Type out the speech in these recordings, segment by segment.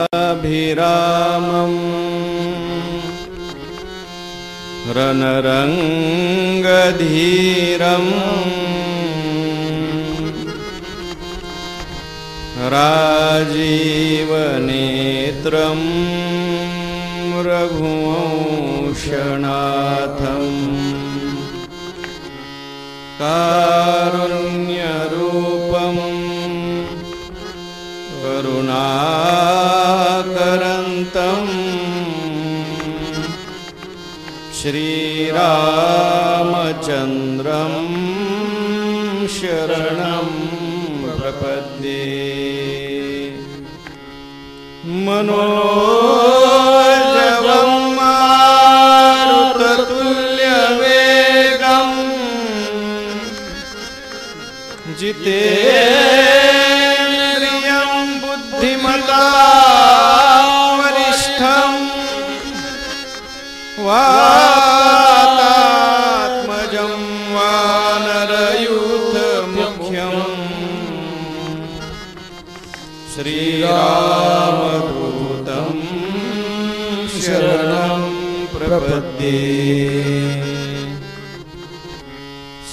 अभिरामम् रणरङ्गधीरम् राजीवनेत्रं रघुवंशनाथम् कारुण्यरूपं करुणाकरन्तं श्रीरामचन्द्रं शरणं प्रपद्ये। मनोजवं मारुततुल्यवेगं जितेन्द्रियं बुद्धिमतां वरिष्ठं वातात्मजं वानरयूथमुख्यं श्रीरामदूतं शरणं प्रपद्ये।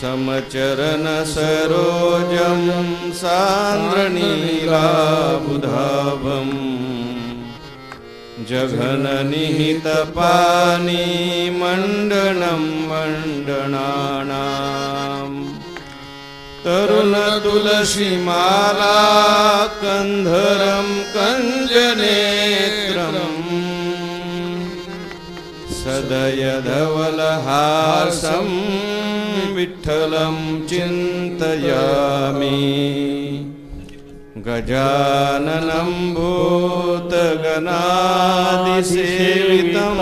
समचरणसरोजं सान्द्रनीलाबुधाभं जघननिहितपानीमण्डनं मण्डनानां तरुणतुलसीमाला कन्धरं कञ्जनेत्रम् सदयधवलहासं विठ्ठलं चिन्तयामि। गजाननं भूतगणादिसेवितं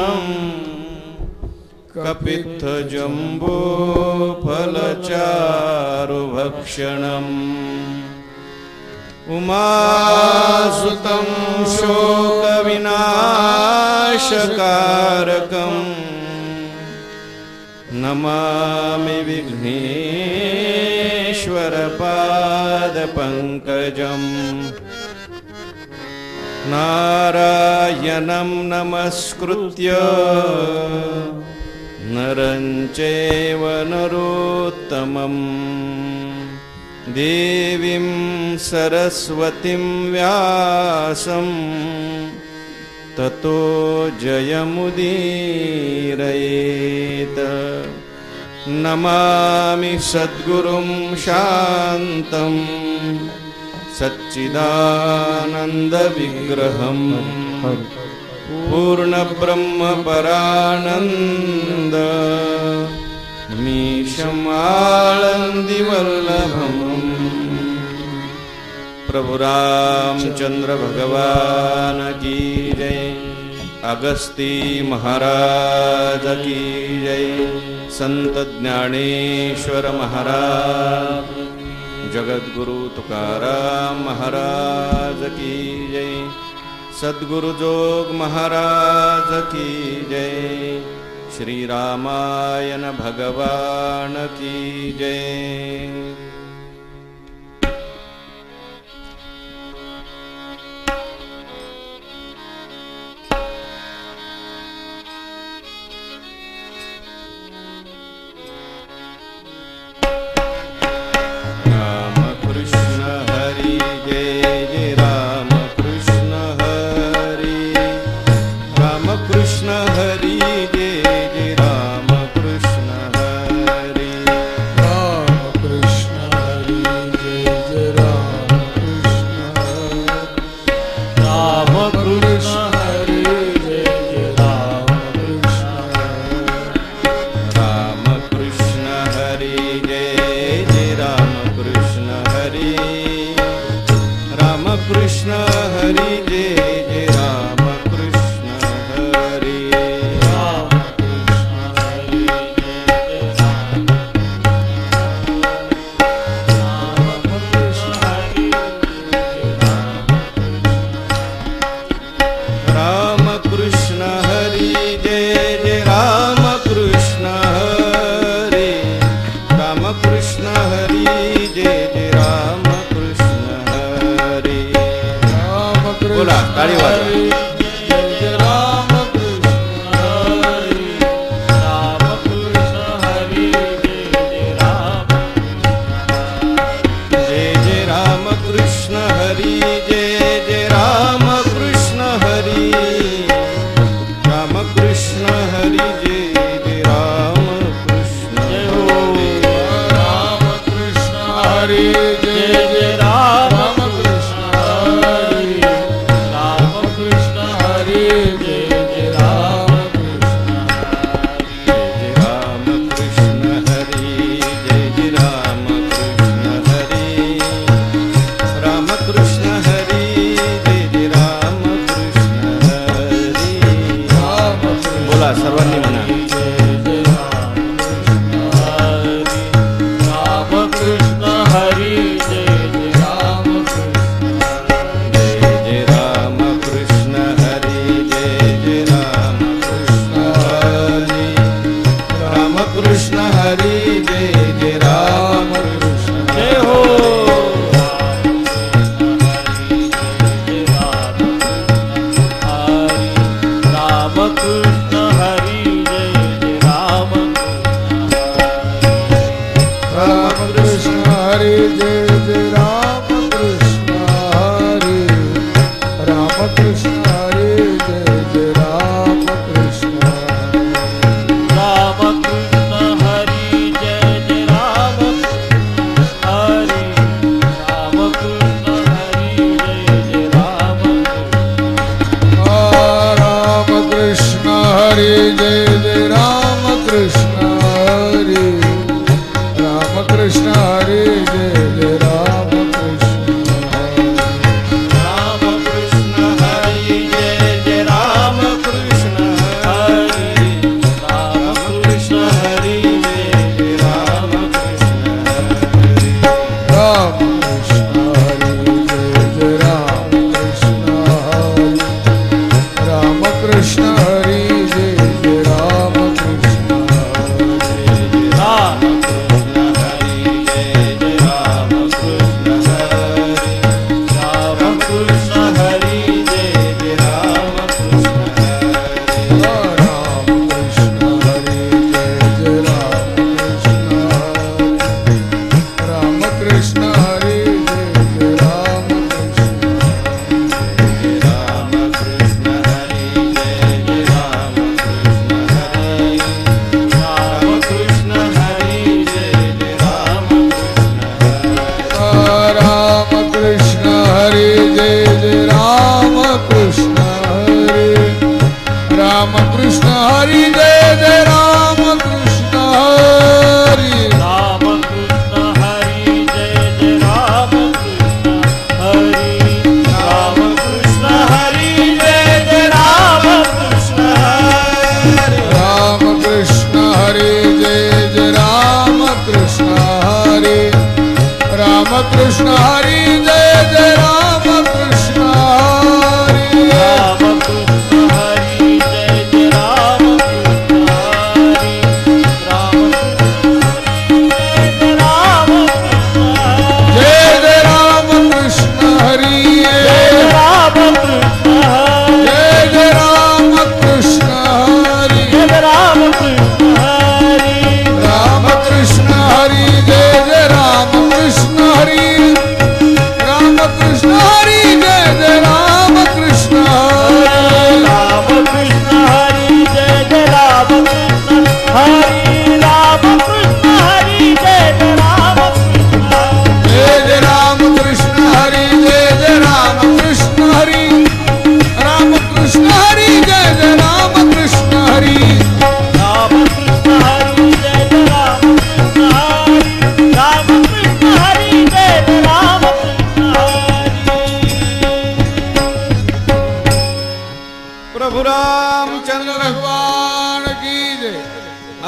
कपित्थजम्बूफलचारुभक्षणम् उमासुतं शोकविनाशकारकम् नमामि विघ्नेश्वरपादपङ्कजम्। नारायणं नमस्कृत्य नरं चैव नरोत्तमं देवीं सरस्वतीं व्यासं ततो जयमुदीरयेत्। नमामि सद्गुरुं शान्तं सच्चिदानन्दविग्रहं पूर्णब्रह्मपरानन्द मीशमाळन्दिवल्लभम्। प्रभु रामचंद्र भगवान की जय। अगस्ती महाराज की जय। संत ज्ञानेश्वर महाराज, जगद्गुरु तुकाराम महाराज की जय। सद्गुरु जोग महाराज की जय। श्री रामायण भगवान की जय। ताली वाजवा.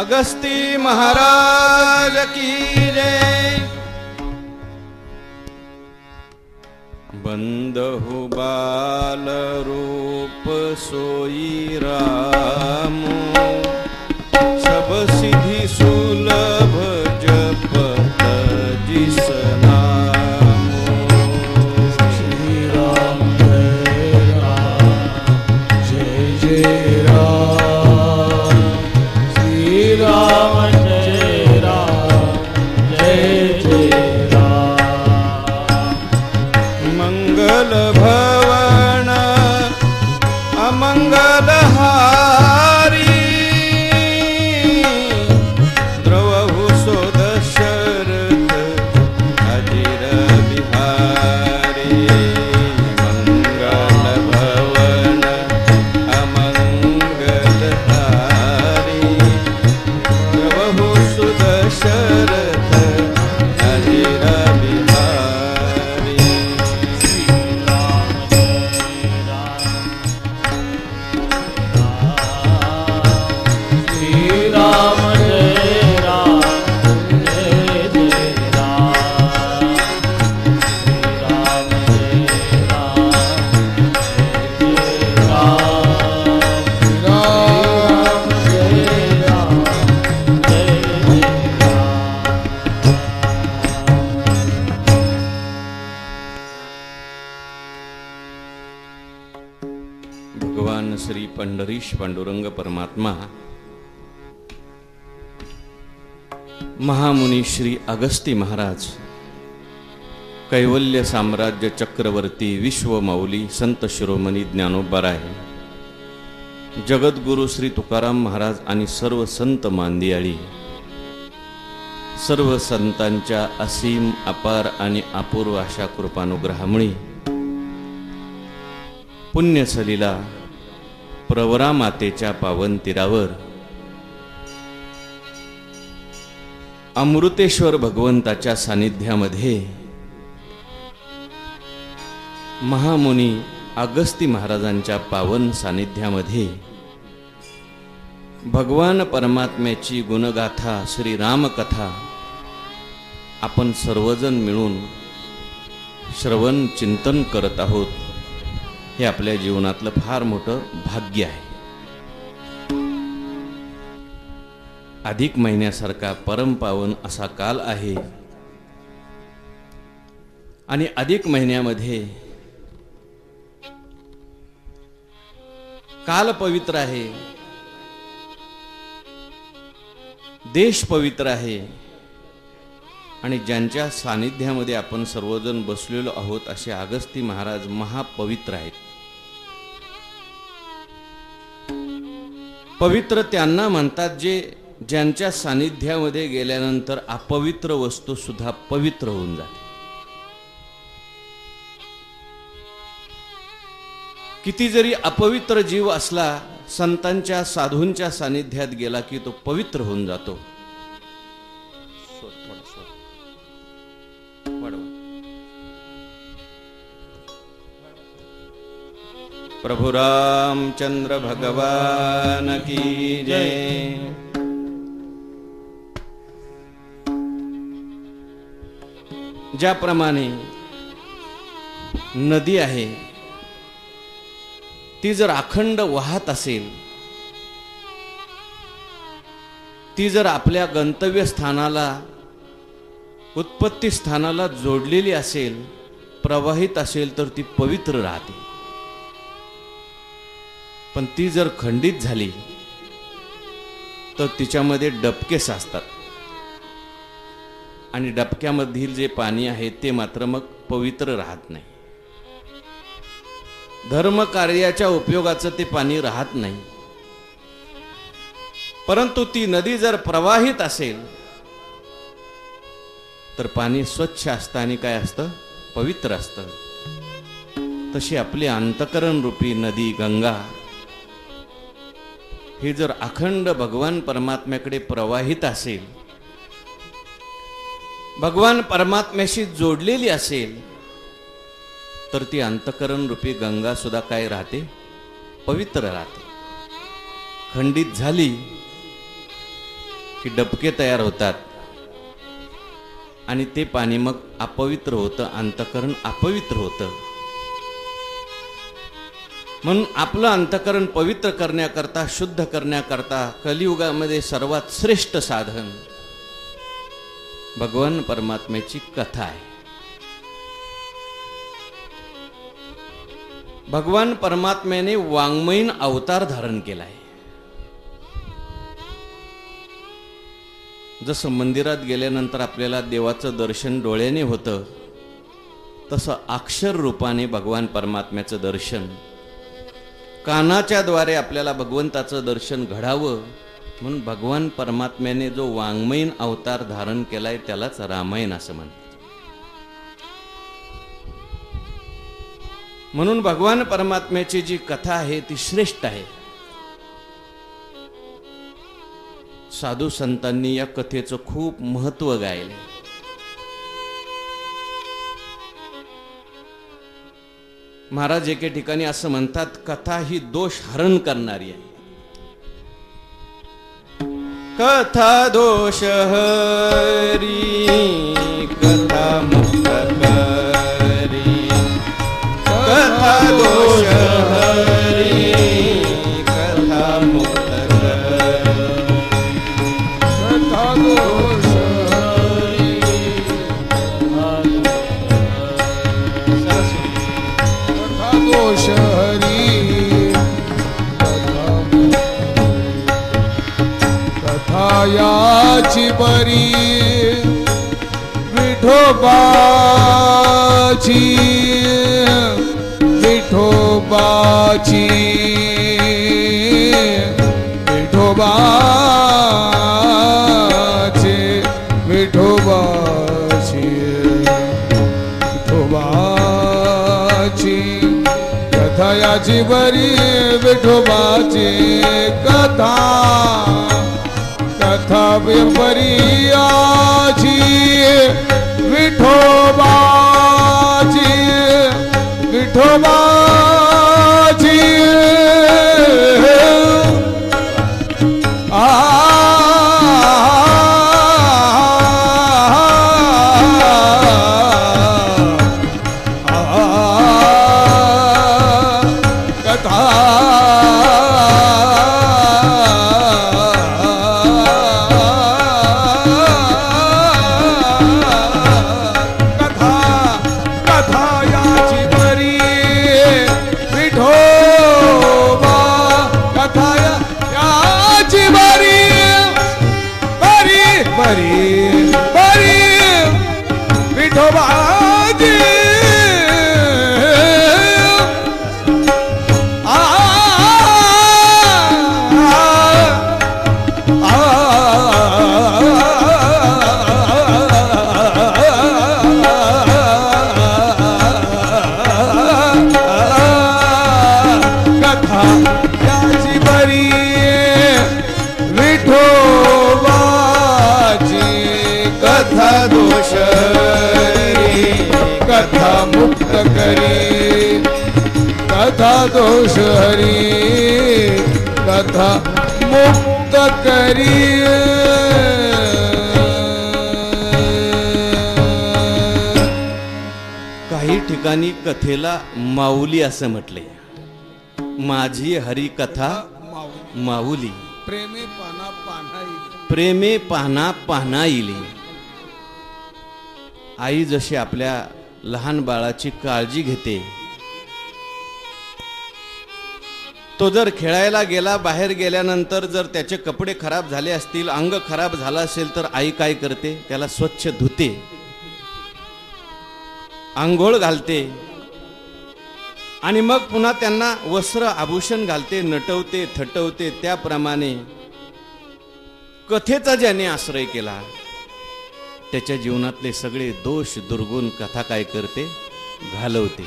अगस्ती महाराज की जय। बंदहु बाल रूप सोई राम, सब सिद्धि सुलभ जपत जिस नाम। श्री राम जय राम भगवान श्री पंढरीश पांडुरंग परमात्मा महामुनी श्री अगस्ती महाराज कैवल्य साम्राज्य चक्रवर्ती विश्वमौली संत शिरोमणी ज्ञानोबाराय जगद्गुरु श्री तुकाराम महाराज आणि सर्व संत मांदियाळी सर्व संतांच्या असीम अपार आणि अपूर्व अशा कृपानुग्रहामुळे पुण्यसलीला प्रवरा मातेच्या पावन तीरावर अमृतेश्वर भगवंताच्या सानिध्यामध्ये महामुनी अगस्ती महाराजांच्या पावन सानिध्यामध्ये भगवान परमात्म्याची गुणगाथा श्री रामकथा आपण सर्वजण मिळून श्रवण चिंतन करत आहोत। हे आपल्या जीवनातलं फार मोठं भाग्य आहे। अधिक महिन्यासारखा परमपावन असा काल आहे आणि अधिक महिन्यामध्ये काल पवित्र आहे, देश पवित्र आहे आणि ज्यांच्या सानिध्यामध्ये आपण सर्वजण बसलेलो आहोत असे अगस्ती महाराज महापवित्र आहेत। पवित्र त्यांना म्हणतात जे ज्यांच्या सानिध्यामध्ये गेल्यानंतर अपवित्र वस्तू सुद्धा पवित्र होऊन जाते। किती जरी अपवित्र जीव असला संतांच्या साधूंच्या सानिध्यात गेला की तो पवित्र होऊन जातो। प्रभु रामचंद्र भगवान की जय। ज्याप्रमाणे नदी आहे ती जर अखंड वाहत असेल, ती जर आपल्या गंतव्य स्थानाला उत्पत्ती स्थानाला जोडलेली असेल, प्रवाहित असेल तर ती पवित्र राहते। पण ती जर खंडित झाली तर तिच्यामध्ये डबके साचतात आणि डबक्यामधील जे पाणी आहे ते मात्र मग पवित्र राहत नाही। धर्म कार्याच्या उपयोगाचं ते पाणी राहत नाही। परंतु ती नदी जर प्रवाहित असेल तर पाणी स्वच्छ असतं आणि काय असतं, पवित्र असतं। तशी आपली अंतकरण रूपी नदी गंगा ही जर अखंड भगवान परमात्म्याकडे प्रवाहित असेल, भगवान परमात्म्याशी जोडलेली असेल तर ती अंतकरण रूपी गंगा सुद्धा काय राहते, पवित्र राहते। खंडित झाली की डबके तयार होतात आणि ते पाणी मग अपवित्र होतं, अंतकरण अपवित्र होतं। म्हणून आपलं अंतकरण पवित्र करण्याकरता, शुद्ध करण्याकरता कलियुगामध्ये सर्वात श्रेष्ठ साधन भगवान परमात्म्याची कथा आहे। भगवान परमात्म्याने वाङ्मयीन अवतार धारण केला आहे। जसं मंदिरात गेल्यानंतर आपल्याला देवाचं दर्शन डोळ्याने होतं, तसं अक्षर रूपाने भगवान परमात्म्याचं दर्शन, कानाच्या द्वारे आपल्याला भगवंताचं दर्शन घडावं म्हणून भगवान परमात्म्याने जो वाङ्मयीन अवतार धारण केलाय त्यालाच रामायण असं म्हणतात। म्हणून भगवान परमात्म्याची जी कथा आहे ती श्रेष्ठ आहे। साधू संतांनी या कथेचं खूप महत्त्व गायले। महाराज एके ठिकाणी असं म्हणतात, कथा ही दोष हरण करणारी आहे। कथा दोष हरी कथा मुक्त करी, कथा दोष हरी कथा मुक्त करी, कथा दोष हरी कथा दोष हरी कथयाची बरी विठोबाची विठोबाची विठोबाची विठोबाची विठोबाची कथयाची बरी विठोबाची कथा कथा बरियाची विठोबाची विठोबाची कथा दोष हरी कथा मुक्त करी काही ठिकाणी कथेला माऊली असं म्हटले. माझी हरी कथा माऊली प्रेमे पाना पानाईली प्रेमे पाना पानाईली. आई जशी आपल्या लहान बाळाची काळजी घेते, तो जर खेळायला गेला, बाहेर गेल्यानंतर जर त्याचे कपडे खराब झाले असतील, अंग खराब झालं असेल तर आई काय करते, त्याला स्वच्छ धुते, आंघोळ घालते आणि मग पुन्हा त्यांना वस्त्र आभूषण घालते, नटवते, थटवते. त्याप्रमाणे कथेचा ज्याने आश्रय केला त्याच्या जीवनातले सगळे दोष दुर्गुण कथा काय करते, घालवते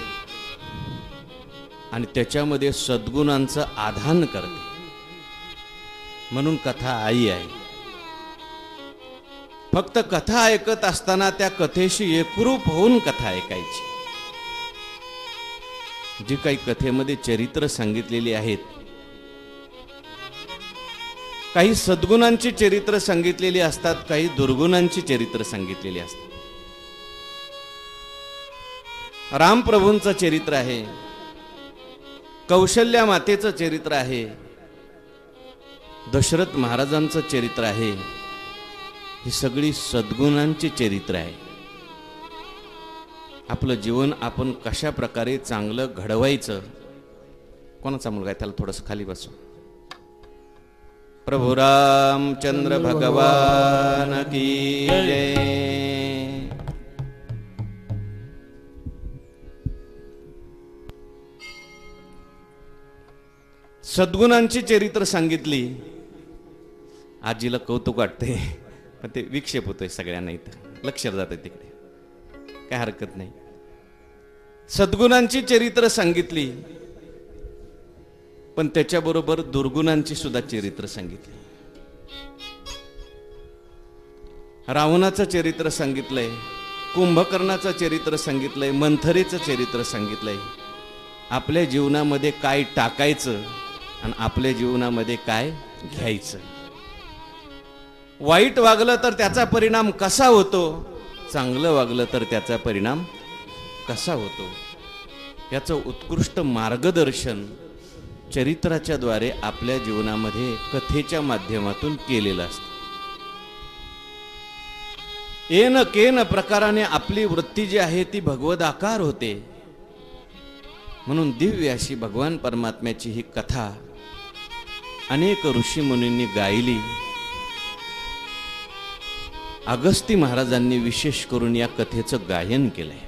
आणि त्याच्यामध्ये सद्गुणांचं आधान करते. म्हणून कथा आई आहे. फक्त कथा ऐकत असताना त्या कथेशी एकरूप होऊन कथा ऐकायची. जी काही कथेमध्ये चरित्र सांगितलेली आहेत, काही सद्गुणांची चरित्र सांगितलेली असतात, काही दुर्गुणांची चरित्र सांगितलेली असतात. रामप्रभूंचं चरित्र आहे, कौशल्या मातेचं चरित्र आहे, दशरथ महाराजांचं चरित्र आहे. ही सगळी सद्गुणांची चरित्र आहे. आपलं जीवन आपण कशा प्रकारे चांगलं घडवायचं. कोणाचा मुलगा आहे, त्याला थोडंसं खाली बसव. प्रभू रामचंद्र भगवान की जय. सद्गुणांची चरित्र सांगितली. आजीला कौतुक वाटते, पण ते विक्षेप होतोय सगळ्यांना, इथं लक्ष जातं तिकडे, काय हरकत नाही. सद्गुणांची चरित्र सांगितली, पण त्याच्याबरोबर दुर्गुणांची सुद्धा चरित्र सांगितली. रावणाचं चरित्र सांगितलंय, कुंभकर्णाचं चरित्र सांगितलंय, मंथरेचं चरित्र सांगितलंय. आपल्या जीवनामध्ये काय टाकायचं आणि आपल्या जीवनामध्ये काय घ्यायचं. वाईट वागलं तर त्याचा परिणाम कसा होतो, चांगलं वागलं तर त्याचा परिणाम कसा होतो, याचं उत्कृष्ट मार्गदर्शन चरित्राच्या द्वारे आपल्या जीवनामध्ये कथेच्या माध्यमातून केलेलं असतं. येन केन प्रकाराने आपली वृत्ती जी आहे ती भगवदाकार होते. म्हणून दिव्य अशी भगवान परमात्म्याची ही कथा अनेक ऋषीमुनींनी गायली. अगस्ती महाराजांनी विशेष करून या कथेचं गायन केलंय.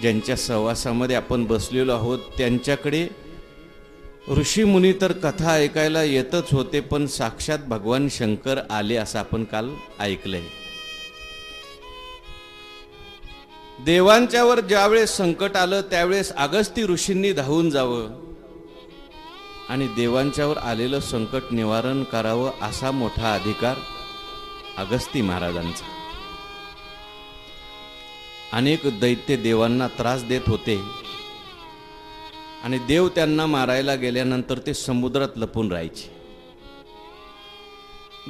ज्यांच्या सहवासामध्ये आपण बसलेलो आहोत त्यांच्याकडे ऋषी मुनी तर कथा ऐकायला येतच होते, पण साक्षात भगवान शंकर आले असं आपण काल ऐकलंय. देवांच्यावर ज्यावेळेस संकट आलं त्यावेळेस अगस्ती ऋषींनी धावून जावं आणि देवांच्यावर आलेलं संकट निवारण करावं असा मोठा अधिकार अगस्ती महाराजांचा. अनेक दैत्य देवांना त्रास देत होते आणि देव त्यांना मारायला गेल्यानंतर ते समुद्रात लपून राहायचे.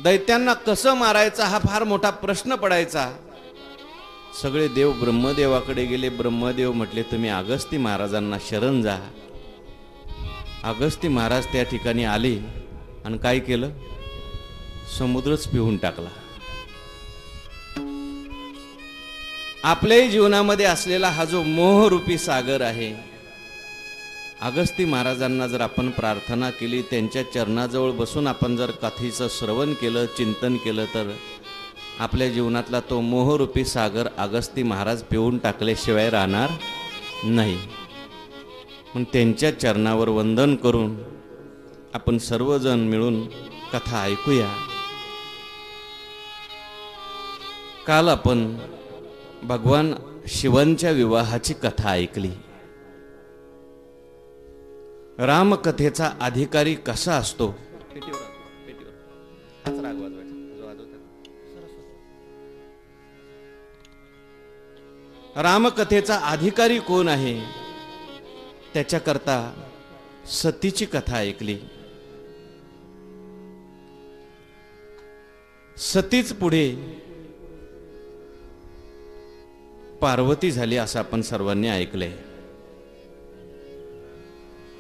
दैत्यांना कसं मारायचं हा फार मोठा प्रश्न पडायचा. सगळे देव ब्रह्मदेवाकडे गेले. ब्रह्मदेव म्हटले तुम्ही अगस्ती महाराजांना शरण जा. अगस्ती महाराज त्या ठिकाणी आले आणि काय केलं, समुद्रच पिऊन टाकला. आपल्याही जीवनामध्ये असलेला हा जो मोहरूपी सागर आहे, अगस्ती महाराजांना जर आपण प्रार्थना केली, त्यांच्या चरणाजवळ बसून आपण जर कथेचं श्रवण केलं, चिंतन केलं, तर आपल्या जीवनातला तो मोहरूपी सागर अगस्ती महाराज पिऊन टाकल्याशिवाय राहणार नाही. पण त्यांच्या चरणावर वंदन करून आपण सर्वजण मिळून कथा ऐकूया. काल आपण भगवान शिवांच्या विवाहाची कथा ऐकली. रामकथेचा अधिकारी कसा असतो, रामकथेचा अधिकारी कोण आहे, त्याच्याकरता सतीची कथा ऐकली. सतीच पुढे पार्वती झाली असं आपण सर्वांनी ऐकलंय.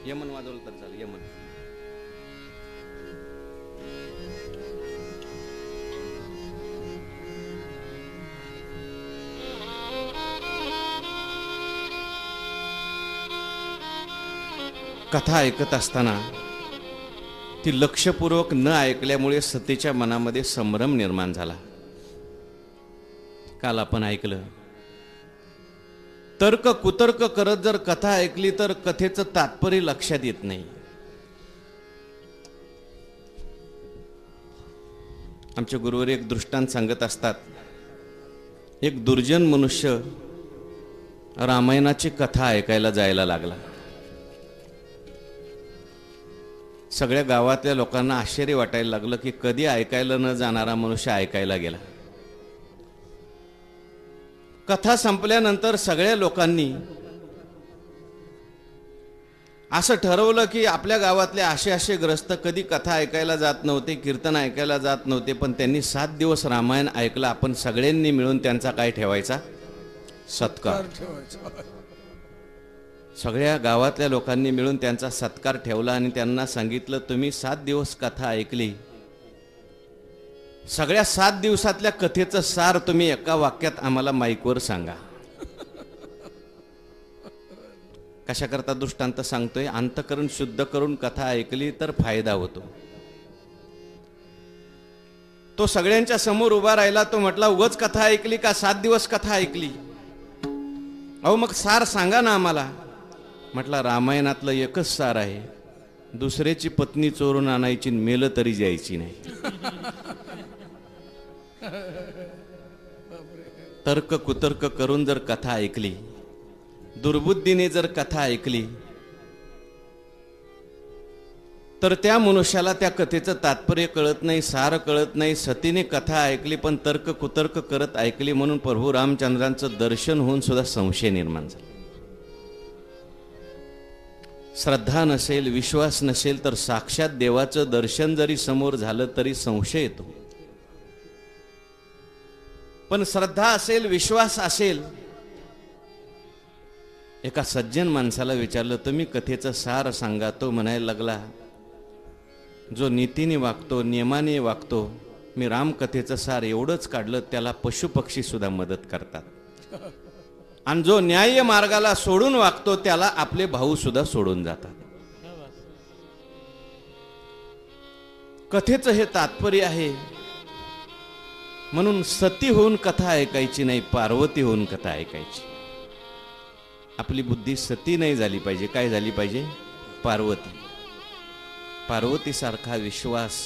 यमन वाजवलं तर चालेल. यमन कथा ऐकत असताना ती लक्षपूर्वक न ऐकल्यामुळे सतीच्या मनामध्ये संभ्रम निर्माण झाला. काल आपण ऐकलं, तर्क कुतर्क करत जर कथा ऐकली तर कथेचं तात्पर्य लक्षात येत नाही. आमचे गुरुवर एक दृष्टांत सांगत असतात. एक दुर्जन मनुष्य रामायणाची कथा ऐकायला जायला लागला. सगळ्या गावातल्या लोकांना आश्चर्य वाटायला लागलं की कधी ऐकायला न जाणारा मनुष्य ऐकायला गेला. कथा संपल्यानंतर सगळ्या लोकांनी असं ठरवलं की आपल्या गावातले असे ग्रस्त कधी कथा ऐकायला जात नव्हते, कीर्तन ऐकायला जात नव्हते, पण त्यांनी 7 दिवस रामायण ऐकलं. आपण सगळ्यांनी मिळून त्यांचा काय ठेवायचा, सत्कार. सगळ्या गावातल्या लोकांनी मिळून त्यांचा सत्कार ठेवला आणि त्यांना सांगितलं तुम्ही 7 दिवस कथा ऐकली, सगळ्या 7 दिवसातल्या कथेचं सार तुम्ही एका वाक्यात आम्हाला माईकवर सांगा. कशाकरता दृष्टांत सांगतोय, अंतःकरण शुद्ध करून कथा ऐकली तर फायदा होतो. तो सगळ्यांच्या समोर उभा राहिला. तो म्हटला उगाच कथा ऐकली का, 7 दिवस कथा ऐकली, अहो मग सार सांगा ना आम्हाला. म्हटलं रामायणातलं एकच सार आहे, दुसऱ्याची पत्नी चोरून आणायची, मेलं तरी जायची नाही. तर्क कुतर्क करून जर कथा ऐकली, दुर्बुद्धीने जर कथा ऐकली, तर त्या मनुष्याला त्या कथेचं तात्पर्य कळत नाही, सार कळत नाही. सतीने कथा ऐकली पण तर्क कुतर्क करत ऐकली, म्हणून प्रभू रामचंद्रांचं दर्शन होऊन सुद्धा संशय निर्माण झाला. श्रद्धा नसेल, विश्वास नसेल तर साक्षात देवाचं दर्शन जरी समोर झालं तरी संशय येतो. पण श्रद्धा असेल, विश्वास असेल. एका सज्जन माणसाला विचारलं तुम्ही कथेचं सार सांगा. तो म्हणायला लागला जो नीतीने वागतो, नियमाने वागतो, मी रामकथेचं सार एवढंच काढलं, त्याला पशुपक्षी सुद्धा मदत करतात. आणि जो न्याय मार्गाला सोडून वागतो त्याला आपले भाऊ सुद्धा सोडून जातात. कथेचं हे तात्पर्य आहे म्हणून सती होऊन कथा ऐकायची नाही, पार्वती होऊन कथा ऐकायची. आपली बुद्धी सती नाही झाली पाहिजे, काय झाली पाहिजे? पार्वती. पार्वतीसारखा विश्वास.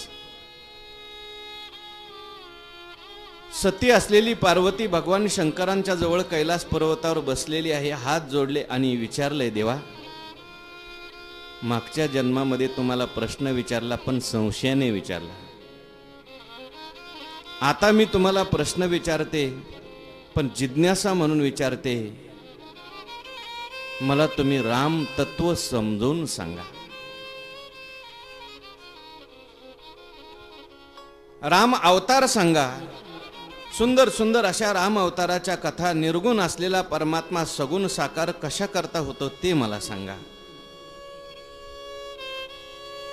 सती असलेली पार्वती भगवान शंकरांच्या जवळ कैलास पर्वतावर बसलेली आहे. हात जोडले आणि विचारले, देवा, मागच्या जन्मामध्ये तुम्हाला प्रश्न विचारला पण संशयाने विचारला. आता मी तुम्हाला प्रश्न विचारते पण जिज्ञासा म्हणून विचारते. मला तुम्ही राम तत्व समजून सांगा. राम अवतार सांगा. सुंदर सुंदर अशा राम अवताराच्या कथा. निर्गुण असलेला परमात्मा सगुण साकार कशा करता होतो ते मला सांगा.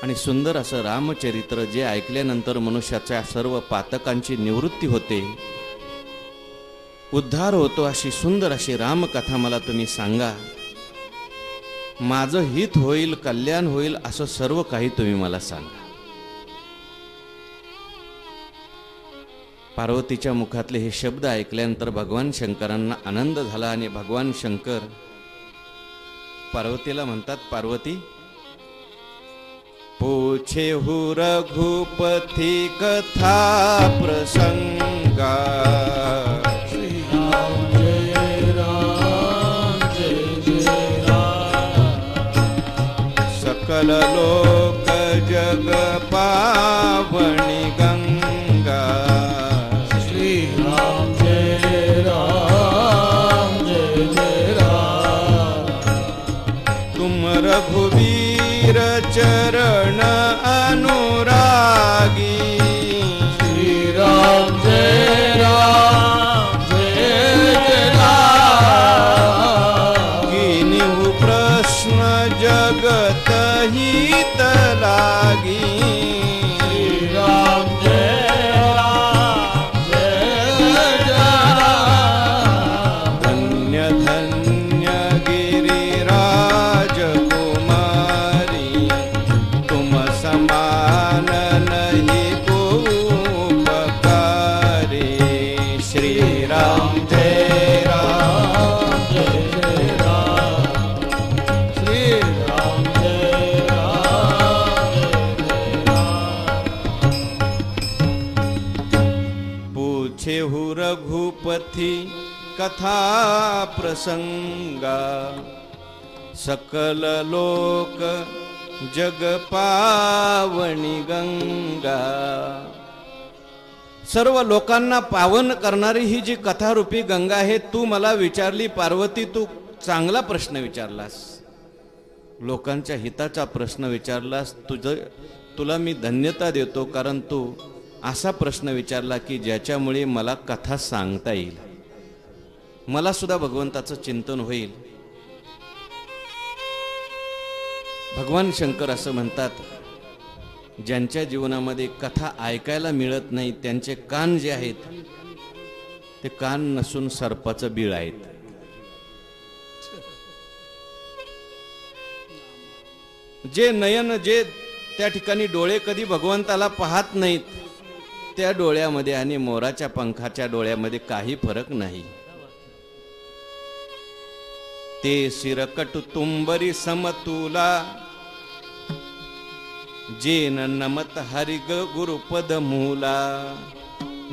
आणि सुंदर असं रामचरित्र जे ऐकल्यानंतर मनुष्याच्या सर्व पातकांची निवृत्ती होते, उद्धार होतो, अशी सुंदर अशी रामकथा मला तुम्ही सांगा. माझं हित होईल, कल्याण होईल, असं सर्व काही तुम्ही मला सांगा. पार्वतीच्या मुखातले हे शब्द ऐकल्यानंतर भगवान शंकरांना आनंद झाला आणि भगवान शंकर पार्वतीला म्हणतात, पार्वती, पूछे हु रघुपति कथा प्रसंगा. श्री राम जय राम जय जय राम. सकल लोक जग पावनी गंगा. श्री राम जय राम जय जय राम. तुम रघुवीर चरण अनुरागी. श्री राम जय राम जय जय राम. कीन्हु प्रश्न जगत हित लागी. श्री राम जय राम जय जय राम. धन्य धन्य गिरिराज कुमारी. तुम समान नहीं को उपकारी. श्री राम जय राम जय जय राम. श्री राम जय राम जय जय राम. पूछे हु रघुपति कथा प्रसंगा. सकल लोक जग पावनी गंगा. सर्व लोकांना पावन करणारी ही जी कथारूपी गंगा आहे, तू मला विचारली पार्वती. तू चांगला प्रश्न विचारलास, लोकांच्या हिताचा प्रश्न विचारलास. तुला मी धन्यता देतो, कारण तू असा प्रश्न विचारला की ज्याच्यामुळे मला कथा सांगता येईल, मला सुद्धा भगवंताचं चिंतन होईल. भगवान शंकर असं म्हणतात, ज्यांच्या जीवनामध्ये कथा ऐकायला मिळत नाही त्यांचे कान जे आहेत ते कान नसून सर्पाचं बीळ आहेत. जे नयन, जे त्या ठिकाणी डोळे कधी भगवंताला पाहत नाहीत, त्या डोळ्यामध्ये आणि मोराच्या पंखाच्या डोळ्यामध्ये काही फरक नाही. ते शिरकट तुंबरी समतुला. जेन नमत हरिग गुरुपद मूला.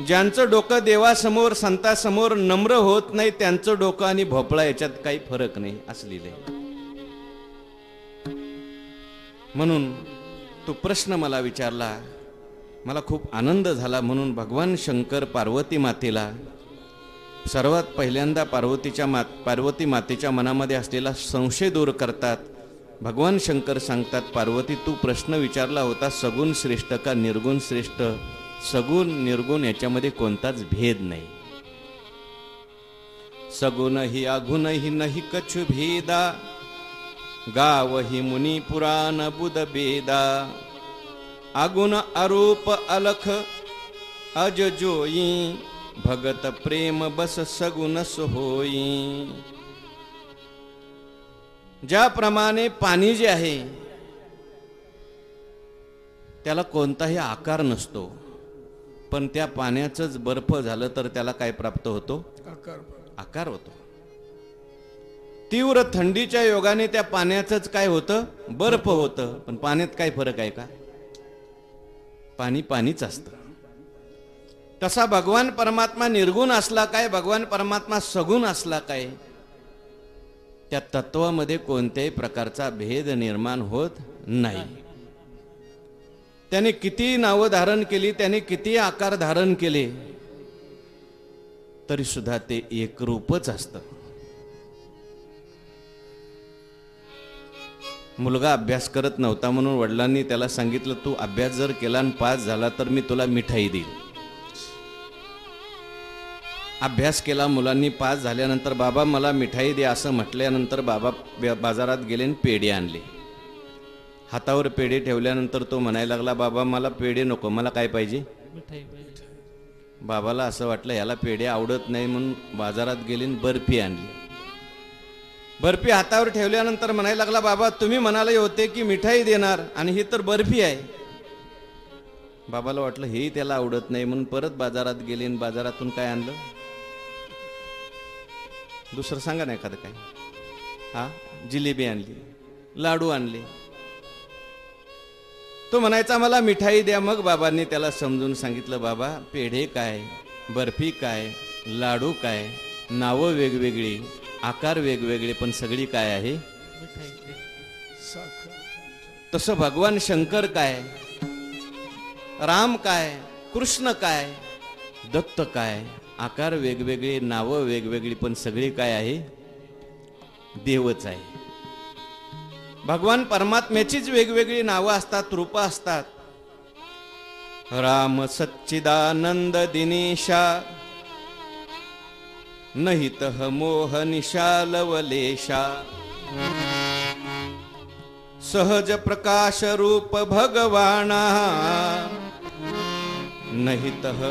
ज्यांचं डोकं देवासमोर संतासमोर नम्र होत नाही त्यांचं डोकं आणि भोपळा याच्यात काही फरक नाही, असं लिहिलंय. म्हणून तो प्रश्न मला विचारला, मला खूप आनंद झाला. म्हणून भगवान शंकर पार्वती मातेला सर्वात पहिल्यांदा पार्वती मातेच्या मनामध्ये असलेला संशय दूर करतात. भगवान शंकर सांगतात, पार्वती, तू प्रश्न विचारला होता सगुण श्रेष्ठ का निर्गुण श्रेष्ठ. सगुण निर्गुण याच्यामध्ये कोणताच भेद नाही. सगुण ही अगुण ही नाही कछु भेदा. गाव ही मुनी पुराण बुध बेदा. अगुण अरूप अलख अज जोई. भगत प्रेम बस सगुणस होई. ज्याप्रमाणे पाणी जे आहे त्याला कोणताही आकार नसतो, पण त्या पाण्याचंच बर्फ झालं तर त्याला काय प्राप्त होतो? आकार. आकार होतो. तीव्र थंडीच्या योगाने त्या पाण्याचंच काय होतं? बर्फ होतं. पण पाण्यात काय फरक आहे का? पाणी पाणीच असतं. तसा भगवान परमात्मा निर्गुण असला काय, भगवान परमात्मा सगुण असला काय, त्या तत्वामध्ये कोणत्याही प्रकारचा भेद निर्माण होत नाही. त्याने किती नावं धारण केली, त्याने किती आकार धारण केले, तरी सुद्धा ते एकरूपच असतं. मुलगा अभ्यास करत नव्हता म्हणून वडिलांनी त्याला सांगितलं, तू अभ्यास जर केला आणि पास झाला तर मी तुला मिठाई देईल. अभ्यास केला मुलांनी, पास झाल्यानंतर बाबा मला मिठाई दे असं म्हटल्यानंतर बाबा बाजारात गेले आणि पेढे आणले. हातावर पेढे ठेवल्यानंतर तो म्हणायला लागला, बाबा मला पेढे नको, मला काय पाहिजे? मिठाई. बाबाला असं वाटलं याला पेढे आवडत नाही म्हणून बाजारात गेले आणि बर्फी आणली. बर्फी हातावर ठेवल्यानंतर म्हणायला लागला, बाबा तुम्ही म्हणाले होते की मिठाई देणार आणि ही तर बर्फी आहे. बाबाला वाटलं हेही त्याला आवडत नाही म्हणून परत बाजारात गेले आणि बाजारातून काय आणलं? दुसरं सांगा ना एखादं काय. हा, जिलेबी आणली, लाडू आणले. तो म्हणायचा मला मिठाई द्या. मग बाबांनी त्याला समजून सांगितलं, बाबा पेढे काय, बर्फी काय, लाडू काय, नावं वेगवेगळी, आकार वेगवेगळे, पण सगळी काय आहे? तसं भगवान शंकर काय, राम काय, कृष्ण काय, दत्त काय, आकार वेगवेगळे, नावं वेगवेगळी, पण सगळी काय आहे? देवच आहे. भगवान परमात्म्याचीच वेगवेगळी नावं असतात, रूप असतात. राम सच्चिदानंद दिनेशा, नहितः मोह निशालवलेशा, सहज प्रकाश रूप भगवाना, नहितः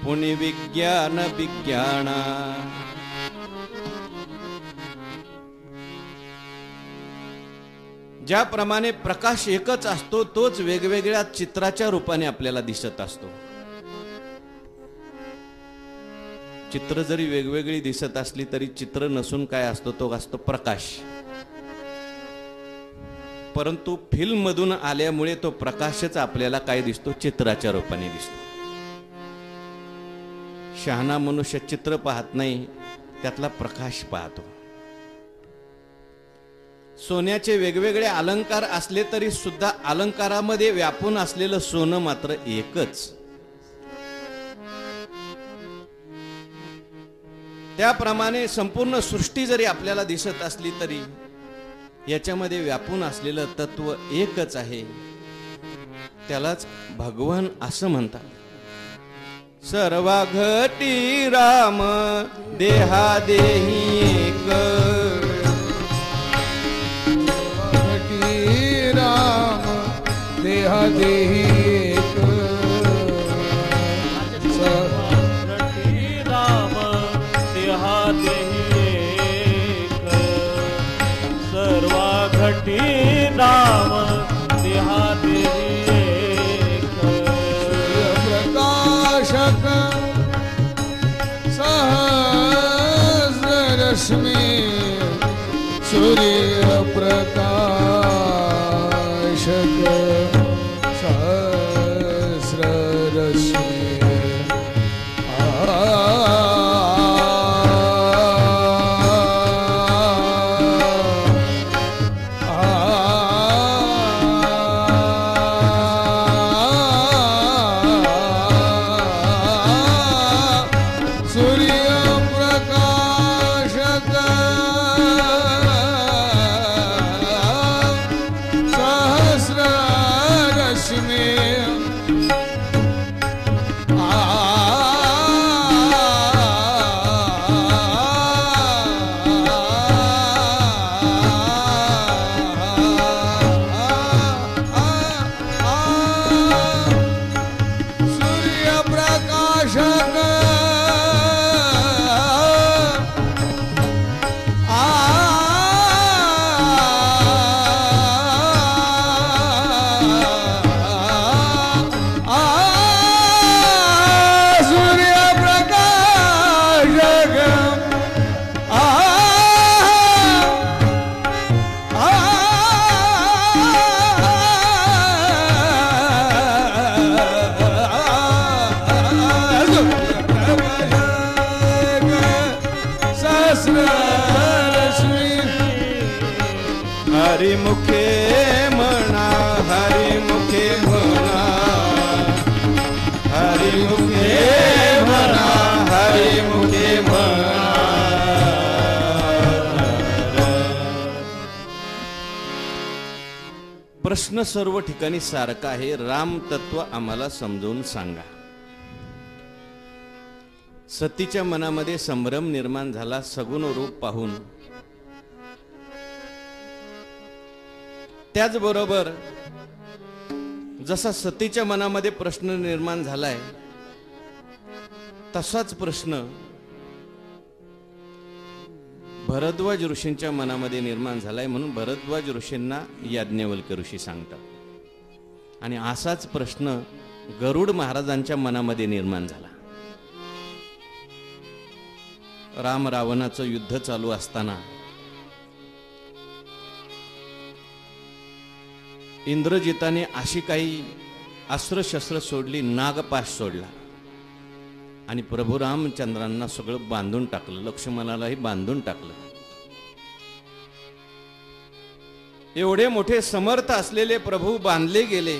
पुण्य विज्ञान विज्ञाना. ज्याप्रमाणे प्रकाश एकच असतो तोच वेगवेगळ्या चित्राच्या रूपाने आपल्याला दिसत असतो. चित्र जरी वेगवेगळी दिसत असली तरी चित्र नसून काय असतो? तो असतो प्रकाश. परंतु फिल्म मधून आल्यामुळे तो प्रकाशच आपल्याला काय दिसतो? चित्राच्या रूपाने दिसतो. शहाणा मनुष्य चित्र पाहत नाही, त्यातला प्रकाश पाहतो. सोन्याचे वेगवेगळे अलंकार असले तरी सुद्धा अलंकारामध्ये व्यापून असलेलं सोनं मात्र एकच. त्याप्रमाणे संपूर्ण सृष्टी जरी आपल्याला दिसत असली तरी याच्यामध्ये व्यापून असलेलं तत्व एकच आहे. त्यालाच भगवान असं म्हणतात. सर्वा घटी राम देहा देही एक, घटी राम देहा देही एक, घटी राम देहा देही एक, सर्वा घटी राम देहा देही एक. प्रकाशक सहस्र रश्मी, सूर्य प्रकाशक सहस्र रश्मी. सहस्र हरिमुखे म्हणा, हरिमुखे म्हणा, हरिमुखे म्हणा, हरिमुखे म्हणा. प्रश्न सर्व ठिकाणी सारखा आहे. राम तत्व आम्हाला समजून सांगा. सतीच्या मनामध्ये संभ्रम निर्माण झाला सगुण रूप पाहून. त्याचबरोबर जसा सतीच्या मनामध्ये प्रश्न निर्माण झालाय तसाच प्रश्न भरद्वाज ऋषींच्या मनामध्ये निर्माण झालाय. म्हणून भरद्वाज ऋषींना याज्ञवल्क्य ऋषी सांगतात. आणि असाच प्रश्न गरुड महाराजांच्या मनामध्ये निर्माण झाला. राम रावणाचं युद्ध चालू असताना इंद्रजिताने अशी काही अस्त्रशस्त्र सोडली, नागपाश सोडला आणि प्रभू रामचंद्रांना सगळं बांधून टाकलं, लक्ष्मणालाही बांधून टाकलं. एवढे मोठे समर्थ असलेले प्रभू बांधले गेले.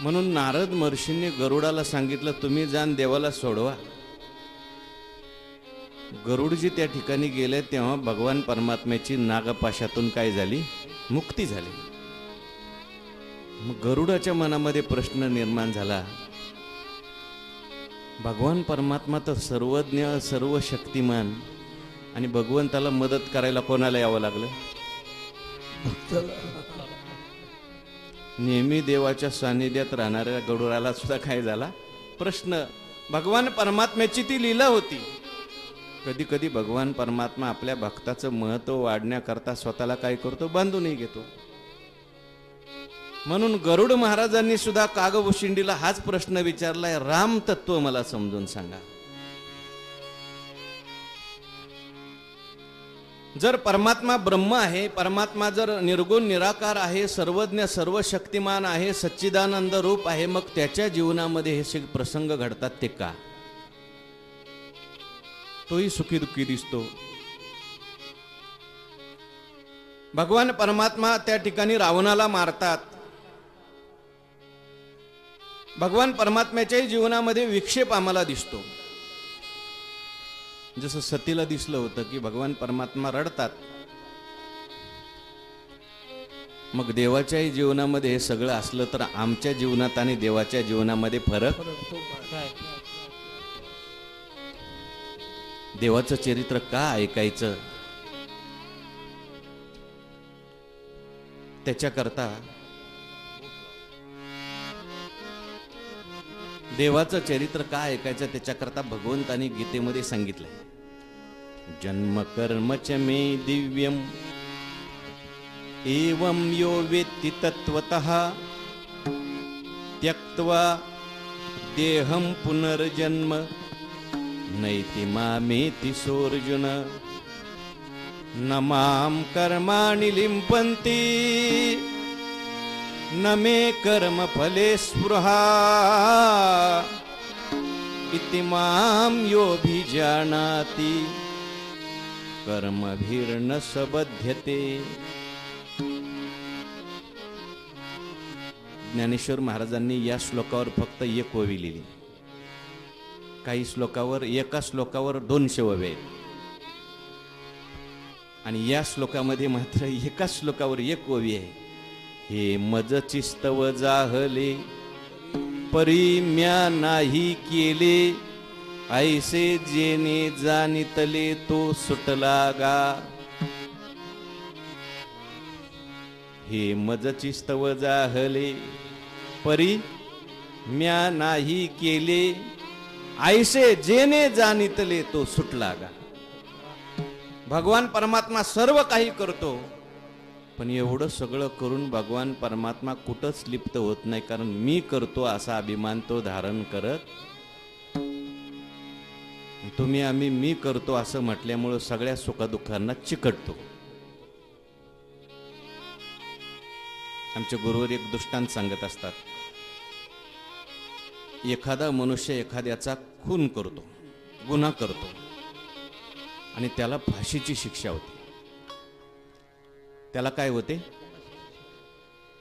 म्हणून नारद महर्षींनी गरुडाला सांगितलं, तुम्ही जाण देवाला सोडवा. गरुडजी त्या ठिकाणी गेले तेव्हा भगवान परमात्म्याची नागपाशातून काय झाली? मुक्ती झाली. मग गरुडाच्या मनामध्ये प्रश्न निर्माण झाला, भगवान परमात्मा तर सर्वज्ञ सर्व शक्तिमान आणि भगवंताला मदत करायला कोणाला यावं लागलं? नेहमी देवाच्या सानिध्यात राहणाऱ्या गरुडाला सुद्धा काय झाला प्रश्न. भगवान परमात्म्याची ती लीला होती. कधी कधी भगवान परमात्मा आपल्या भक्ताचं महत्व वाढण्याकरता स्वतःला काय करतो? बांधूनही घेतो. म्हणून गरुड महाराजांनी सुद्धा कागभूषिंडीला हाच प्रश्न विचारलाय, राम तत्व मला समजून सांगा. जर परमात्मा ब्रह्म आहे, परमात्मा जर निर्गुण निराकार आहे, सर्वज्ञ सर्व शक्तिमान आहे, सच्चिदानंद रूप आहे, मग त्याच्या जीवनामध्ये हे सगळे प्रसंग घडतात ते का? तोही सुखी दुःखी दिसतो. भगवान परमात्मा त्या ठिकाणी रावणाला मारतात. भगवान परमात्म्याच्याही जीवनामध्ये विक्षेप आम्हाला दिसतो. जसं सतीला दिसलं होतं की भगवान परमात्मा रडतात. मग देवाच्याही जीवनामध्ये हे सगळं असलं तर आमच्या जीवनात आणि देवाच्या जीवनामध्ये फरक काय? देवाचं चरित्र का ऐकायचं? त्याच्याकरता देवाचं चरित्र का ऐकायचं त्याच्याकरता भगवंतानी गीतेमध्ये सांगितलंय, जन्म कर्म च मे दिव्यम एवं यो वेत्ति तत्वतः त्यक्त्वा देहं पुनर्जन्म नैति मामेति सोऽर्जुन न मां कर्माणि लिम्पन्ति न मे कर्म फले स्पृहा इति मां योऽभिजानाति कर्मभिर्न सबध्यते. ज्ञानेश्वर महाराजांनी या श्लोकावर फक्त एक ओवी लिहिली. काही श्लोकावर एका श्लोकावर 200 ओव्या आहेत आणि या श्लोकामध्ये मात्र एका श्लोकावर एक ओवी आहे. हे मज चिस्तव जाहले परी म्या नाही केले ऐसे जेने जाणितले तो सुटला गा. हे मज चिस्तव जाहले परी म्या नाही केले ऐसे जेने जाणितले तो सुटला गा. भगवान परमात्मा सर्व काही करतो, पण एवढं सगळं करून भगवान परमात्मा कुठंच लिप्त होत नाही. कारण मी करतो असा अभिमान तो धारण करत. तुम्ही आम्ही मी करतो असं म्हटल्यामुळं सगळ्या सुखदुःखांना चिकटतो. आमचे गुरुवर एक दृष्टांत सांगत असतात. एखादा मनुष्य एखाद्याचा खून करतो, गुन्हा करतो आणि त्याला फाशीची शिक्षा होती. त्याला काय होते?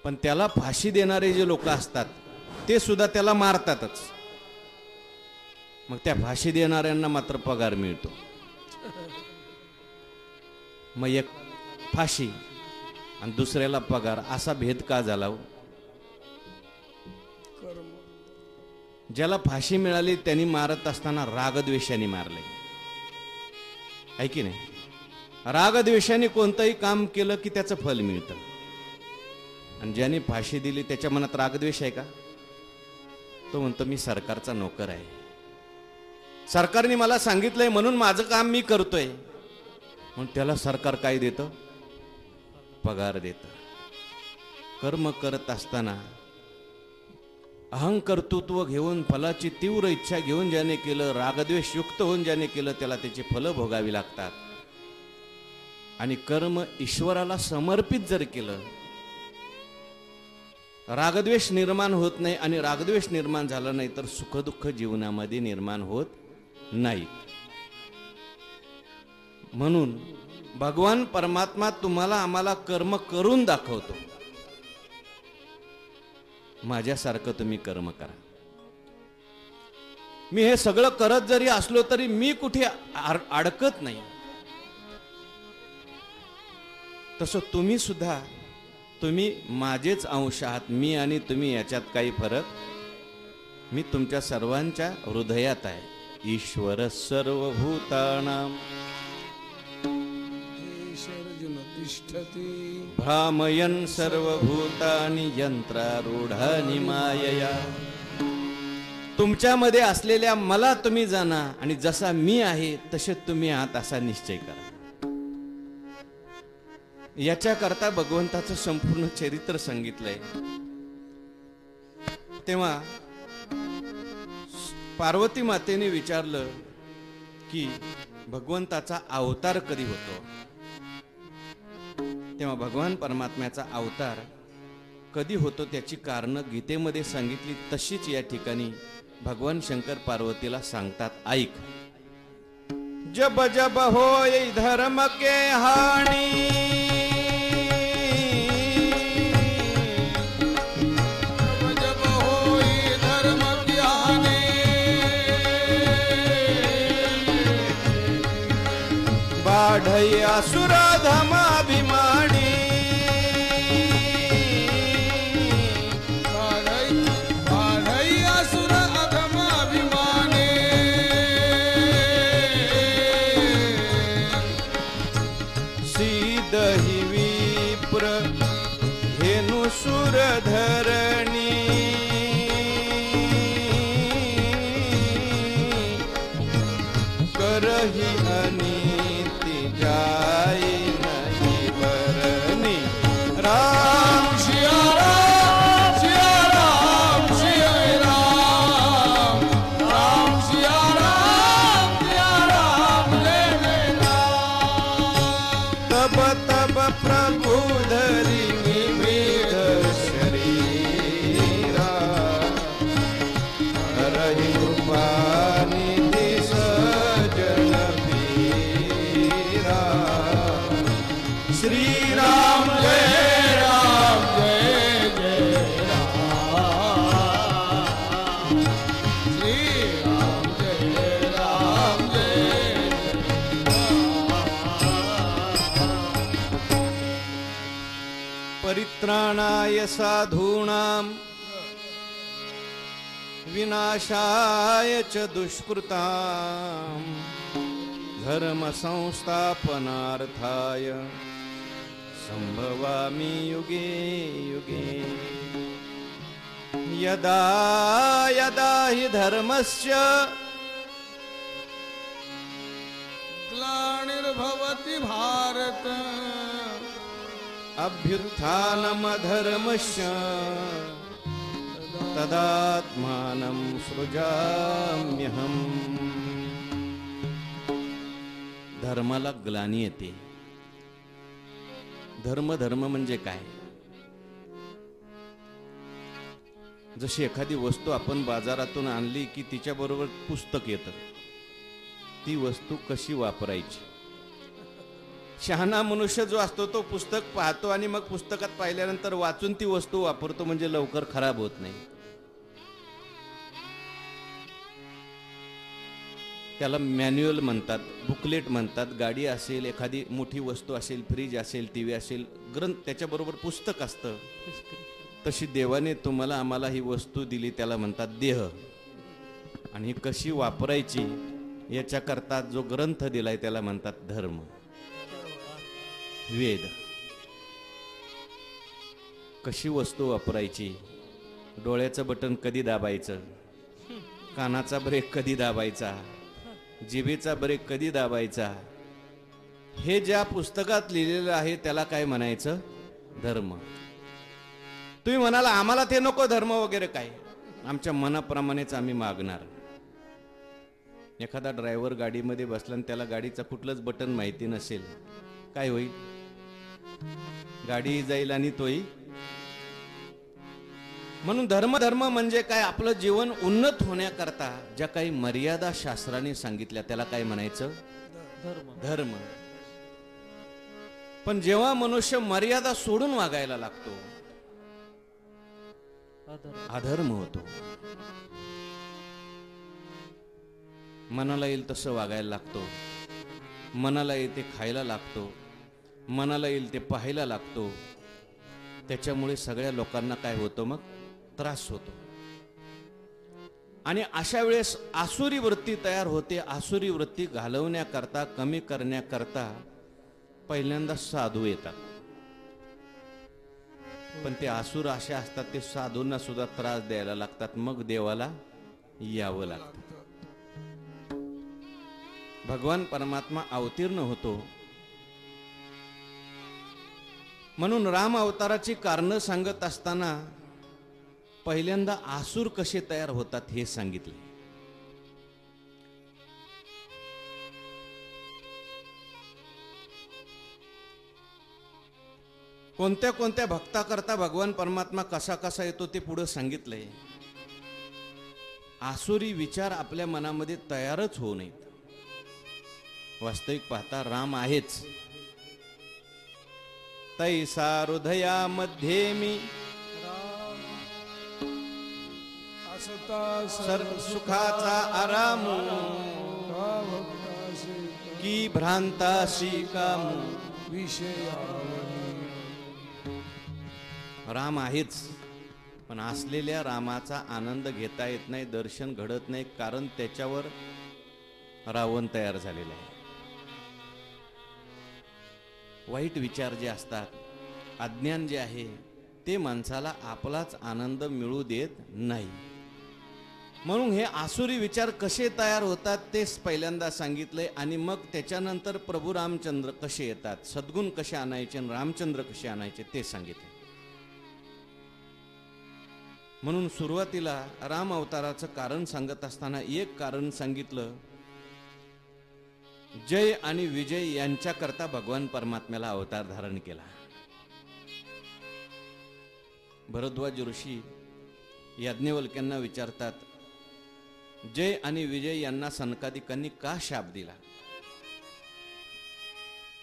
पण त्याला फाशी देणारे जे लोक असतात ते सुद्धा त्याला मारतातच. मग त्या फाशी देणाऱ्यांना मात्र पगार मिळतो. मग एक फाशी आणि दुसऱ्याला पगार, असा भेद का झाला हो? ज्याला फाशी मिळाली त्यांनी मारत असताना रागद्वेषाने मारले, आहे की नाही? रागद्वेषाने कोणतंही काम केलं की त्याचं फल मिळतं. आणि ज्याने फाशी दिली त्याच्या मनात रागद्वेष आहे का? तो म्हणतो मी सरकारचा नोकर आहे, सरकारने मला सांगितलंय म्हणून माझं काम मी करतोय. म्हणून त्याला सरकार काय देतं? पगार देतं. कर्म करत असताना अहंकर्तृत्व घेऊन, फलाची तीव्र इच्छा घेऊन ज्याने केलं, रागद्वेष युक्त होऊन ज्याने केलं, त्याला त्याची फलं भोगावी लागतात. आणि कर्म ईश्वराला समर्पित जर केलं, रागद्वेष निर्माण होत नाही. आणि रागद्वेष निर्माण झाला नाही तर सुखदुःख जीवनामध्ये निर्माण होत नाही. म्हणून भगवान परमात्मा तुम्हाला आम्हाला कर्म करून दाखवतो. माझ्यासारखं तुम्ही कर्म करा. मी हे सगळं करत जरी असलो तरी मी कुठे अडकत नाही. तसं तुम्ही सुद्धा, तुम्ही माझेच अंश आहात. मी आणि तुम्ही याच्यात काही फरक, मी तुमच्या सर्वांच्या हृदयात आहे. ईश्वर सर्वभूतानां भ्रामयन् सर्वभूतानि यंत्रारूढानि मायया. तुमच्यामध्ये असलेल्या मला तुम्ही जाणा आणि जसा मी आहे तसे तुम्ही आहात असा निश्चय करा. याच्याकरता भगवंताचं संपूर्ण चरित्र सांगितलंय. तेव्हा पार्वती मातेने विचारलं की भगवंताचा अवतार कधी होतो? तेव्हा भगवान परमात्म्याचा अवतार कधी होतो त्याची कारण गीतेमध्ये सांगितली. तशीच या ठिकाणी भगवान शंकर पार्वतीला सांगतात, ऐक. जब जब होय धर्म के हानी, जब होई धर्म की हानि, बाढ़ई असुर धमाभिमानी, बाढ़ई असुर अधमाभिमानी, सीदहि विप्र धेनु सुर धरणी, करहि अनीति जाय नहीं बरनी. राम सिया राम, सिया राम, सिया राम, राम सिया राम, जय जय राम. तब तब प्रभु धरि विविध शरीरा, हरहि कृपा निधि सजन पीरा. श्री राम जय राम, जय जय राम, श्री राम जय राम, जय परित्राणाय साधूनां विनाशाय च दुष्कृतां, धर्म संस्थापनार्थाय संभवामि युगे युगे. यदा यदा हि धर्मस्य ग्लानिर्भवति भारत, अभ्युत्थानमधर्मस्य तदात्मानं सृजाम्यहम्. धर्माला ग्लानी येते. धर्म धर्म म्हणजे काय? जशी एखादी वस्तू आपण बाजारातून आणली की तिच्या बरोबर पुस्तक येतं, ती वस्तू कशी वापरायची शहाणा मनुष्य जो असतो तो पुस्तक पाहतो आणि मग पुस्तकात पाहिल्यानंतर वाचून ती वस्तू वापरतो, म्हणजे लवकर खराब होत नाही. त्याला मॅन्युअल म्हणतात, बुकलेट म्हणतात. गाडी असेल, एखादी मोठी वस्तू असेल, फ्रीज असेल, टीव्ही असेल, ग्रंथ त्याच्याबरोबर पुस्तक असतं. तशी देवाने तुम्हाला आम्हाला ही वस्तू दिली, त्याला म्हणतात देह. आणि ही कशी वापरायची याच्याकरता जो ग्रंथ दिलाय त्याला म्हणतात धर्म, वेद. कशी वस्तू वापरायची, डोळ्याचं बटन कधी दाबायचं, कानाचा ब्रेक कधी दाबायचा, जिभेचा ब्रेक कधी दाबायचा, हे ज्या पुस्तकात लिहिलेलं आहे त्याला काय म्हणायचं, धर्म. तुम्ही म्हणाला आम्हाला ते नको धर्म वगैरे काय, आमच्या मनाप्रमाणेच आम्ही मागणार. एखादा ड्रायव्हर गाडीमध्ये बसला आणि त्याला गाडीचं कुठलंच बटन माहिती नसेल, काय होईल, गाडी जाईल आणि तोही. म्हणून धर्म धर्म म्हणजे काय, आपलं जीवन उन्नत होण्याकरता ज्या काही मर्यादा शास्त्राने सांगितल्या त्याला काय म्हणायचं, धर्म. पण जेव्हा मनुष्य मर्यादा सोडून वागायला लागतो अधर्म होतो. मनाला येईल तसं वागायला लागतो, मनाला येईल ते खायला लागतो, मनाला येईल ते पाहायला लागतो. त्याच्यामुळे सगळ्या लोकांना काय होतं, मग त्रास होतो. आणि अशा वेळेस आसुरी वृत्ती तयार होते. आसुरी वृत्ती घालवण्याकरता, कमी करण्याकरता पहिल्यांदा साधू येतात. पण ते आसुर असे असतात, ते साधूंना सुद्धा त्रास द्यायला लागतात. मग देवाला यावं लागतं. भगवान परमात्मा अवतीर्ण होतो. म्हणून राम अवताराची कारणं सांगत असताना पहिल्यांदा आसुर कसे तयार होतात हे सांगितले. कोणत्या कोणत्या भक्ताकरता भगवान परमात्मा कसा कसा येतो ते पुढे सांगितलंय. आसुरी विचार आपल्या मनामध्ये तयारच होऊ नयेत. वास्तविक पाहता राम आहेच. तैसा हृदयामध्ये मी सर सुखाचा आराम की भ्रांताशी कामू राम आहेच, पण असलेल्या रामाचा आनंद घेता येत नाही, दर्शन घडत नाही, कारण त्याच्यावर रावण तयार झालेला आहे. वाईट विचार जे असतात, अज्ञान जे आहे ते माणसाला आपलाच आनंद मिळू देत नाही. म्हणून हे आसुरी विचार कसे तयार होतात तेच पहिल्यांदा सांगितले. आणि मग त्याच्यानंतर प्रभू रामचंद्र कसे येतात, सद्गुण कसे आणायचे आणि रामचंद्र कसे आणायचे ते सांगितले. म्हणून सुरुवातीला राम अवताराचं कारण सांगत असताना एक कारण सांगितलं, जय आणि विजय यांच्याकरता भगवान परमात्म्याला अवतार धारण केला. भरद्वाज ऋषी याज्ञवल्क्यांना विचारतात, जय आणि विजय यांना सनकादिकांनी का शाप दिला.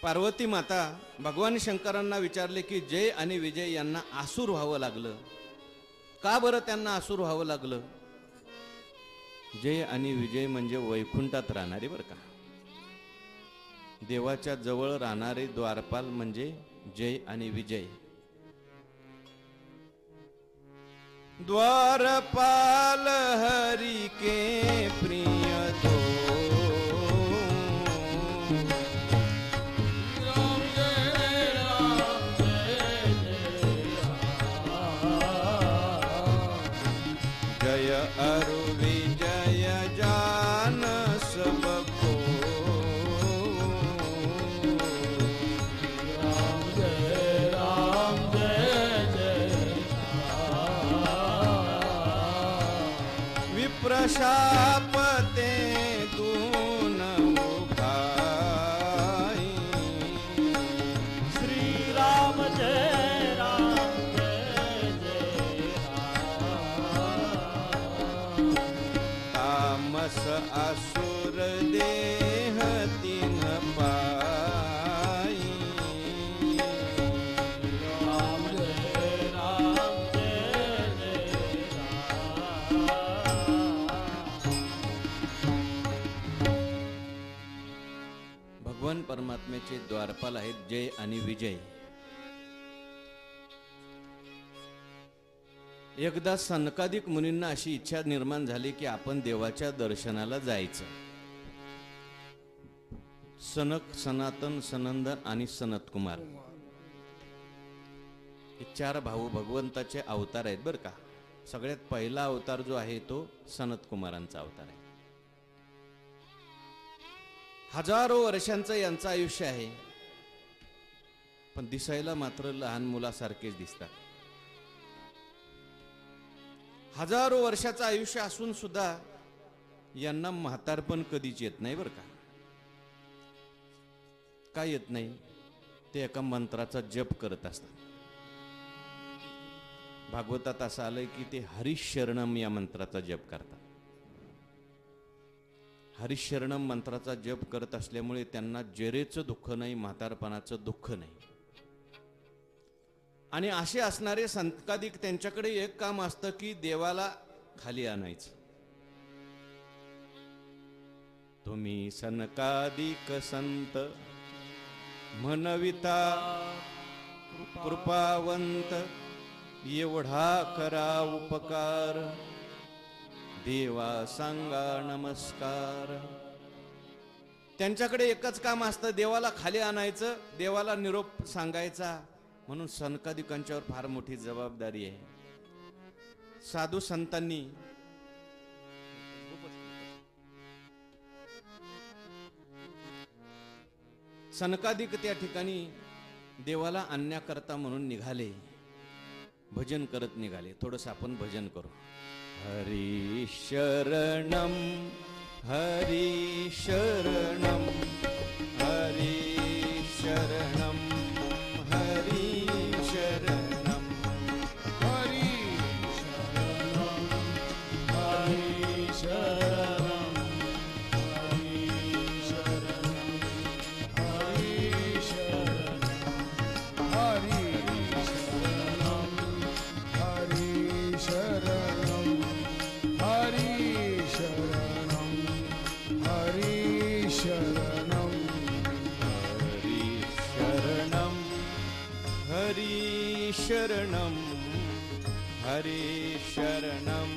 पार्वती माता भगवान शंकरांना विचारले की जय आणि विजय यांना आसूर व्हावं लागलं, का बरं त्यांना आसूर व्हावं लागलं. जय आणि विजय म्हणजे वैकुंठात राहणारे बरं का, देवाच्या जवळ राहणारे द्वारपाल म्हणजे जय आणि विजय. द्वारपाल हरि के प्रिय दो राम जय राम जय जय अरु विजय जान सब को राम जय राम जय जय विप्रशापते दून उभाई. श्री राम जय राम जय जय राम. तामस असुर देह तीन पाई. मातेचे द्वारपाल आहेत जय आणि विजय. एकदा सनकादिक मुनींना अशी इच्छा निर्माण झाली की आपण देवाच्या दर्शनाला जायचं. सनक, सनातन, सनंदन आणि सनत कुमार हे 4 भाऊ भगवंताचे अवतार आहेत बरं का. सगळ्यात पहिला अवतार जो आहे तो सनत कुमारांचा अवतार आहे. हजारो वर्षांचं यांचं आयुष्य आहे, पण दिसायला मात्र लहान मुलासारखेच दिसतात. हजारो वर्षाचं आयुष्य असून सुद्धा यांना म्हातारपण कधीच येत नाही बरं का. काय येत नाही? ते एका मंत्राचा जप करत असतात. भागवतात असं आलंय की ते हरिशरणम या मंत्राचा जप करतात. हरिशरणम मंत्राचा जप करत असल्यामुळे त्यांना जरेचं दुःख नाही, म्हातारपणाचं दुःख नाही. आणि असे असणारे संतकादिक त्यांच्याकडे एक काम असतं की देवाला खाली आणायचं. तुम्ही सनकादिक संत म्हणविता कृपावंत, एवढा करा उपकार, देवा सांगा नमस्कार. त्यांच्याकडे एकच काम असतं, देवाला खाली आणायचं, देवाला निरोप सांगायचा. म्हणून सनकादिकांच्यावर फार मोठी जबाबदारी आहे. साधू संतांनी सनकादिक त्या ठिकाणी देवाला आणण्याकरता म्हणून निघाले, भजन करत निघाले. थोडंसं आपण भजन करू. हरी शरणम हरी शरणम हरी शरणम हरी शरणम हरी शरणम हरी शरणम हरी शरणम हरी शरणम हरी शरणम हरी शरणम हरी शरणम हरी शरणम हरी शरणम हरी शरणम